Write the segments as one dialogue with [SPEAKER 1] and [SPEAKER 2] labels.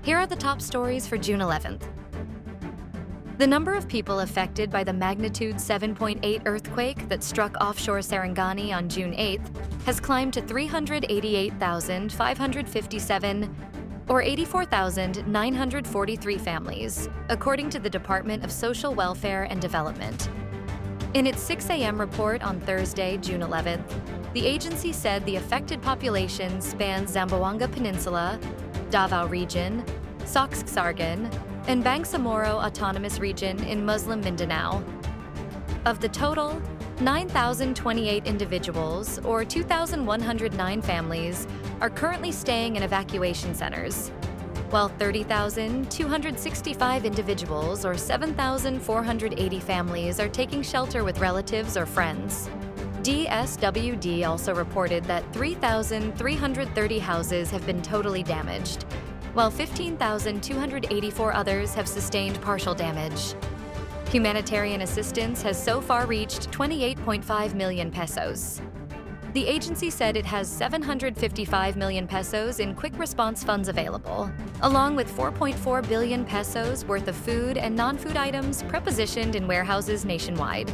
[SPEAKER 1] Here are the top stories for June 11th. The number of people affected by the magnitude 7.8 earthquake that struck offshore Sarangani on June 8th has climbed to 388,557, or 84,943 families, according to the Department of Social Welfare and Development. In its 6 a.m. report on Thursday, June 11th, the agency said the affected population spans Zamboanga Peninsula, Davao Region, Sarangani, and Bangsamoro Autonomous Region in Muslim Mindanao. Of the total, 9,028 individuals, or 2,109 families, are currently staying in evacuation centers, while 30,265 individuals, or 7,480 families, are taking shelter with relatives or friends. DSWD also reported that 3,330 houses have been totally damaged, while 15,284 others have sustained partial damage. Humanitarian assistance has so far reached 28.5 million pesos. The agency said it has 755 million pesos in quick response funds available, along with 4.4 billion pesos worth of food and non-food items prepositioned in warehouses nationwide.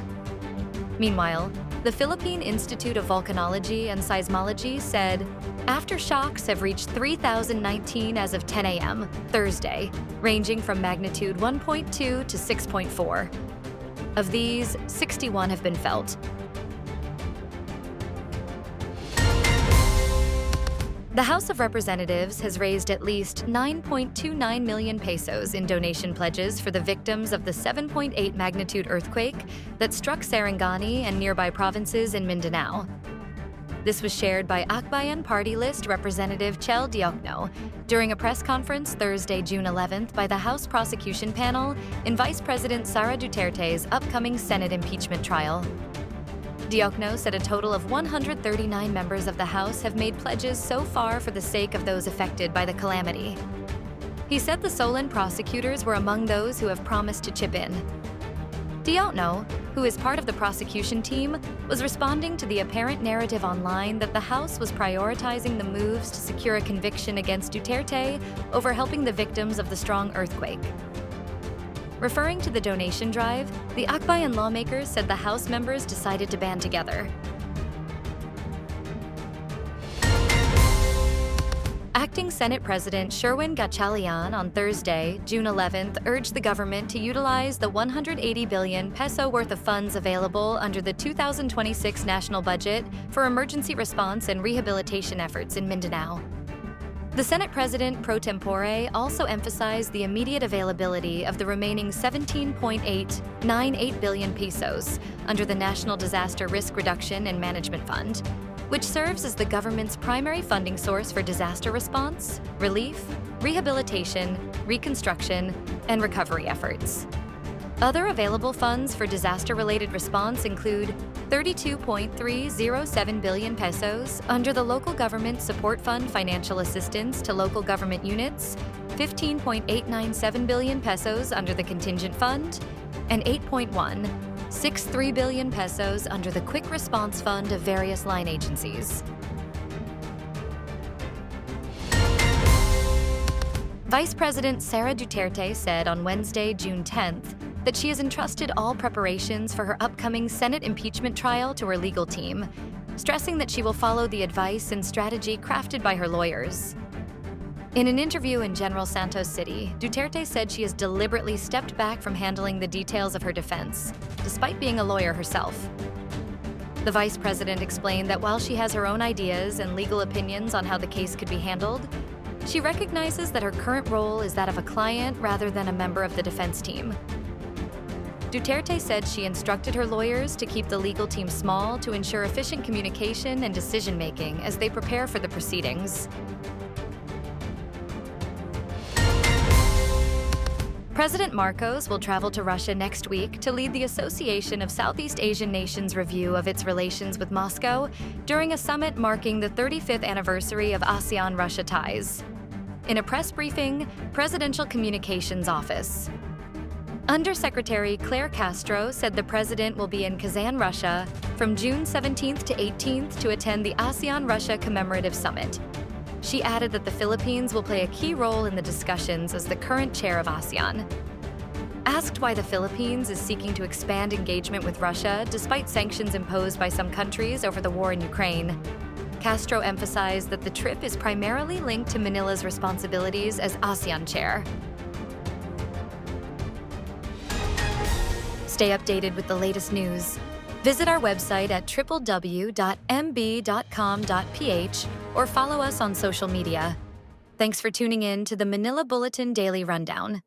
[SPEAKER 1] Meanwhile, the Philippine Institute of Volcanology and Seismology said aftershocks have reached 3,019 as of 10 a.m. Thursday, ranging from magnitude 1.2 to 6.4. Of these, 61 have been felt. The House of Representatives has raised at least 9.29 million pesos in donation pledges for the victims of the 7.8 magnitude earthquake that struck Sarangani and nearby provinces in Mindanao. This was shared by Akbayan Party List Representative Chel Diokno during a press conference Thursday, June 11th by the House Prosecution Panel in Vice President Sara Duterte's upcoming Senate impeachment trial. Diokno said a total of 139 members of the House have made pledges so far for the sake of those affected by the calamity. He said the Solan prosecutors were among those who have promised to chip in. Diokno, who is part of the prosecution team, was responding to the apparent narrative online that the House was prioritizing the moves to secure a conviction against Duterte over helping the victims of the strong earthquake. Referring to the donation drive, the Akbayan lawmakers said the House members decided to band together. Acting Senate President Gatchalian on Thursday, June 11th, urged the government to utilize the 180 billion peso worth of funds available under the 2026 national budget for emergency response and rehabilitation efforts in Mindanao. The Senate President pro tempore also emphasized the immediate availability of the remaining 17.898 billion pesos under the National Disaster Risk Reduction and Management Fund, which serves as the government's primary funding source for disaster response, relief, rehabilitation, reconstruction, and recovery efforts. Other available funds for disaster-related response include 32.307 billion pesos under the Local Government Support Fund financial assistance to local government units, 15.897 billion pesos under the Contingent Fund, and 8.163 billion pesos under the Quick Response Fund of various line agencies. Vice President Sara Duterte said on Wednesday, June 10th, that she has entrusted all preparations for her upcoming Senate impeachment trial to her legal team, stressing that she will follow the advice and strategy crafted by her lawyers. In an interview in General Santos City, Duterte said she has deliberately stepped back from handling the details of her defense, despite being a lawyer herself. The vice president explained that while she has her own ideas and legal opinions on how the case could be handled, she recognizes that her current role is that of a client rather than a member of the defense team. Duterte said she instructed her lawyers to keep the legal team small to ensure efficient communication and decision-making as they prepare for the proceedings. President Marcos will travel to Russia next week to lead the Association of Southeast Asian Nations review of its relations with Moscow during a summit marking the 35th anniversary of ASEAN-Russia ties. In a press briefing, Presidential Communications Office. Undersecretary Claire Castro said the president will be in Kazan, Russia, from June 17th to 18th to attend the ASEAN-Russia Commemorative Summit. She added that the Philippines will play a key role in the discussions as the current chair of ASEAN. Asked why the Philippines is seeking to expand engagement with Russia despite sanctions imposed by some countries over the war in Ukraine, Castro emphasized that the trip is primarily linked to Manila's responsibilities as ASEAN chair. Stay updated with the latest news. Visit our website at www.mb.com.ph or follow us on social media. Thanks for tuning in to the Manila Bulletin Daily Rundown.